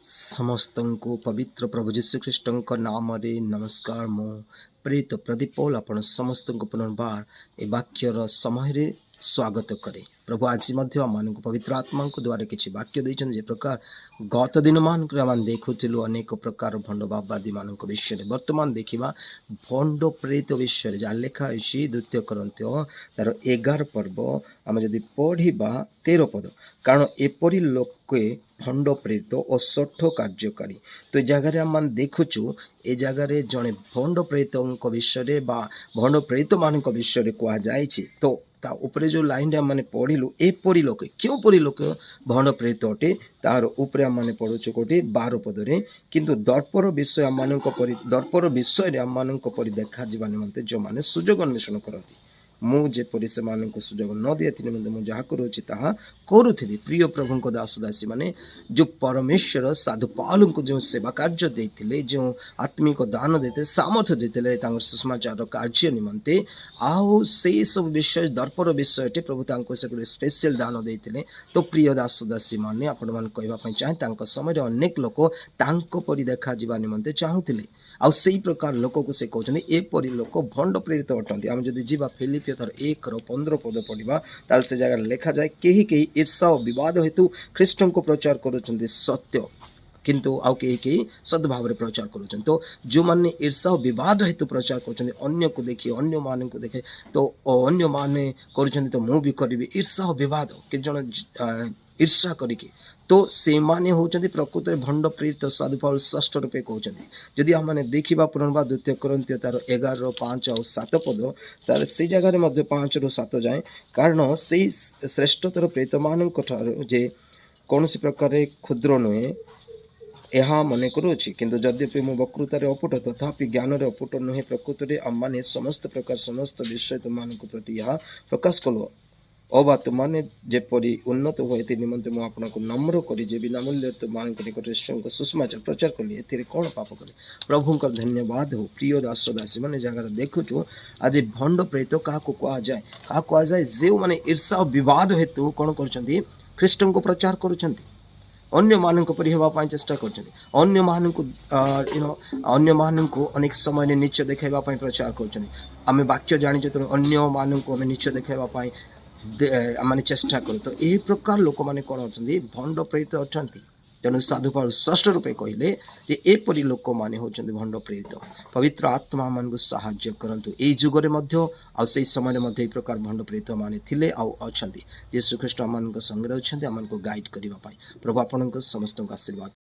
ସମସ୍ତଙ୍କୁ ପବିତ୍ର ପ୍ରଭୁ ଯୀଶୁଖ୍ରୀଷ୍ଟଙ୍କ ନାମରେ ନମସ୍କାର। ମୁଁ ପ୍ରେରିତ ପ୍ରଦୀପ ପୌଲ ଆପଣ ସମସ୍ତଙ୍କୁ ପୁନର୍ବାର ଏ ବାକ୍ୟର ସମୟରେ ସ୍ୱାଗତ କରେ। ପ୍ରଭୁ ଆଜି ମଧ୍ୟ ଆମମାନଙ୍କୁ ପବିତ୍ର ଆତ୍ମାଙ୍କ ଦ୍ୱାରା କିଛି ବାକ୍ୟ ଦେଇଛନ୍ତି। ଯେ ପ୍ରକାର ଗତ ଦିନମାନଙ୍କରେ ଆମେ ଦେଖୁଥିଲୁ ଅନେକ ପ୍ରକାର ଭଣ୍ଡବାଦୀ ମାନଙ୍କ ବିଷୟରେ। ବର୍ତ୍ତମାନ ଦେଖିବା ଭଣ୍ଡ ପ୍ରେରିତ ବିଷୟରେ ଯାହା ଲେଖା ହୋଇଛି ଦ୍ୱିତୀୟ କରିନ୍ଥୀୟ ତାର 11 ପର୍ବ ଆମେ ଯଦି ପଢ଼ିବା 13 ପଦ। କାରଣ ଏପରି ଲୋକେ ଭଣ୍ଡ ପ୍ରେରିତ ଓ ଶଠ କାର୍ଯ୍ୟକାରୀ। ତ ଏ ଜାଗାରେ ଆମେ ଦେଖୁଛୁ ଏ ଜାଗାରେ ଜଣେ ଭଣ୍ଡ ପ୍ରେରିତଙ୍କ ବିଷୟରେ ବା ଭଣ୍ଡ ପ୍ରେରିତ ମାନଙ୍କ ବିଷୟରେ କୁହାଯାଇଛି। ତ ତା ଉପରେ ଯେଉଁ ଲାଇନରେ ଆମେ ପଢ଼ିଲୁ ଏପରି ଲୋକେ କେଉଁପରି ଲୋକ ଭଣ୍ଡ ପ୍ରେରିତ ଅଟେ ତାହାର ଉପରେ ଆମେ ପଢ଼ୁଛୁ କୋଉଠି 12 ପଦରେ। କିନ୍ତୁ ଦର୍ପର ବିଷୟରେ ଆମମାନଙ୍କ ପରି ଦେଖାଯିବା ନିମନ୍ତେ ଯେଉଁମାନେ ସୁଯୋଗ ଅନ୍ୱେଷଣ କରନ୍ତି, ମୁଁ ଯେପରି ସେମାନଙ୍କୁ ସୁଯୋଗ ନ ଦେଇଥିଲି ମଧ୍ୟ ମୁଁ ଯାହା କରୁଅଛି ତାହା କରୁଥିବି। ପ୍ରିୟ ପ୍ରଭୁଙ୍କ ଦାସ ଦାସୀ ମାନେ ଯେଉଁ ପରମେଶ୍ୱର ସାଧୁ ପାଉଲଙ୍କୁ ଯେଉଁ ସେବା କାର୍ଯ୍ୟ ଦେଇଥିଲେ, ଯେଉଁ ଆତ୍ମିକ ଦାନ ଦେଇଥିଲେ, ସାମର୍ଥ୍ୟ ଦେଇଥିଲେ ତାଙ୍କର ସୁଷମାଚାରର କାର୍ଯ୍ୟ ନିମନ୍ତେ, ଆଉ ସେଇ ସବୁ ବିଷୟ ଦର୍ପର ବିଷୟଟି ପ୍ରଭୁ ତାଙ୍କୁ ସେ ଗୋଟେ ସ୍ପେଶିଆଲ ଦାନ ଦେଇଥିଲେ। ତ ପ୍ରିୟ ଦାସ ଦାସୀ ମାନେ ଆପଣମାନେ କହିବା ପାଇଁ ଚାହେଁ ତାଙ୍କ ସମୟରେ ଅନେକ ଲୋକ ତାଙ୍କ ପରି ଦେଖାଯିବା ନିମନ୍ତେ ଚାହୁଁଥିଲେ। ଆଉ ସେଇ ପ୍ରକାର ଲୋକକୁ ସେ କହୁଛନ୍ତି ଏପରି ଲୋକ ଭଣ୍ଡ ପ୍ରେରିତ ଅଟନ୍ତି। ଆମେ ଯଦି ଯିବା ଫିଲିପିଓ ତାର 1:15 ପଦ ପଢ଼ିବା ତାହେଲେ ସେ ଜାଗାରେ ଲେଖାଯାଏ, କେହି କେହି ଈର୍ଷା ଓ ବିବାଦ ହେତୁ ଖ୍ରୀଷ୍ଟଙ୍କୁ ପ୍ରଚାର କରୁଛନ୍ତି ସତ୍ୟ, କିନ୍ତୁ ଆଉ କେହି କେହି ସଦ୍ଭାବରେ ପ୍ରଚାର କରୁଛନ୍ତି। ତ ଯେଉଁମାନେ ଈର୍ଷା ଓ ବିବାଦ ହେତୁ ପ୍ରଚାର କରୁଛନ୍ତି, ଅନ୍ୟକୁ ଦେଖି ଅନ୍ୟମାନଙ୍କୁ ଦେଖେ ତ ଅନ୍ୟମାନେ କରୁଛନ୍ତି ତ ମୁଁ ବି କରିବି, ଈର୍ଷା ଓ ବିବାଦ କେତେ ଜଣ ଈର୍ଷା କରିକି, ତ ସେମାନେ ହେଉଛନ୍ତି ପ୍ରକୃତରେ ଭଣ୍ଡ ପ୍ରେରିତ। ସାଧୁ ପାଉଲ ଷଷ୍ଠ ରୂପେ କହୁଛନ୍ତି। ଯଦି ଆମେ ଦେଖିବା ପୁନର୍ବାର ଦ୍ୱିତୀୟ କରିନ୍ଥୀୟ ତାର 11:5 ଆଉ 7 ପଦ, ସେଇ ଜାଗାରେ ମଧ୍ୟ 5ରୁ 7 ଯାଏ। କାରଣ ସେଇ ଶ୍ରେଷ୍ଠତର ପ୍ରେରିତମାନଙ୍କ ଠାରୁ ଯେ କୌଣସି ପ୍ରକାର କ୍ଷୁଦ୍ର ନୁହେଁ ଏହା ମନେ କରୁଅଛି, କିନ୍ତୁ ଯଦ୍ୟପି ମୁଁ ବକ୍ତୃତାରେ ଅପୁଟ ତଥାପି ଜ୍ଞାନରେ ଅପୁଟ ନୁହେଁ। ପ୍ରକୃତରେ ଆମମାନେ ସମସ୍ତ ପ୍ରକାର ସମସ୍ତ ବିଷୟ ତୁମମାନଙ୍କ ପ୍ରତି ଏହା ପ୍ରକାଶ କଲୁ, ଅବା ତୁମମାନେ ଯେପରି ଉନ୍ନତ ହୁଏ ଏଥି ନିମନ୍ତେ ମୁଁ ଆପଣଙ୍କୁ ନମ୍ର କରି ଯେ ବିନା ମୂଲ୍ୟ ତୁମମାନଙ୍କ ନିକଟରେ ଈଶ୍ୱରଙ୍କ ସୁଷମାଚାର ପ୍ରଚାର କଲି, ଏଥିରେ କ'ଣ ପାପ କଲି? ପ୍ରଭୁଙ୍କର ଧନ୍ୟବାଦ ହଉ। ପ୍ରିୟ ଦାସ ଦାସୀ ମାନେ ଜାଗାରେ ଦେଖୁଛୁ ଆଜି ଭଣ୍ଡ ପ୍ରେରିତ କାହାକୁ କୁହାଯାଏ? କାହାକୁ କୁହାଯାଏ? ଯେଉଁମାନେ ଈର୍ଷା ଓ ବିବାଦ ହେତୁ କ'ଣ କରୁଛନ୍ତି? ଖ୍ରୀଷ୍ଟଙ୍କୁ ପ୍ରଚାର କରୁଛନ୍ତି, ଅନ୍ୟମାନଙ୍କ ପରି ହେବା ପାଇଁ ଚେଷ୍ଟା କରୁଛନ୍ତି, ଅନ୍ୟମାନଙ୍କୁ ଅନେକ ସମୟରେ ନିଚ ଦେଖାଇବା ପାଇଁ ପ୍ରଚାର କରୁଛନ୍ତି। ଆମେ ବାକ୍ୟ ଜାଣିଛୁ ତେଣୁ ଅନ୍ୟମାନଙ୍କୁ ଆମେ ନିଚ ଦେଖାଇବା ପାଇଁ ଆମେ ଚେଷ୍ଟା କରୁ। ତ ଏହି ପ୍ରକାର ଲୋକମାନେ କ'ଣ ଅଛନ୍ତି? ଭଣ୍ଡ ପ୍ରେରିତ ଅଛନ୍ତି। ତେଣୁ ସାଧୁ ପାଉଲ ଷଷ୍ଠ ରୂପେ କହିଲେ ଯେ ଏପରି ଲୋକମାନେ ହେଉଛନ୍ତି ଭଣ୍ଡ ପ୍ରେରିତ। ପବିତ୍ର ଆତ୍ମା ମାନଙ୍କୁ ସାହାଯ୍ୟ କରନ୍ତୁ। ଏଇ ଯୁଗରେ ମଧ୍ୟ ଆଉ ସେଇ ସମୟରେ ମଧ୍ୟ ଏହି ପ୍ରକାର ଭଣ୍ଡ ପ୍ରେରିତ ମାନେ ଥିଲେ ଆଉ ଅଛନ୍ତି। ଯୀଶୁ ଖ୍ରୀଷ୍ଟ ଆମମାନଙ୍କ ସଙ୍ଗରେ ଅଛନ୍ତି ଆମମାନଙ୍କୁ ଗାଇଡ୍ କରିବା ପାଇଁ। ପ୍ରଭୁ ଆପଣଙ୍କ ସମସ୍ତଙ୍କୁ ଆଶୀର୍ବାଦ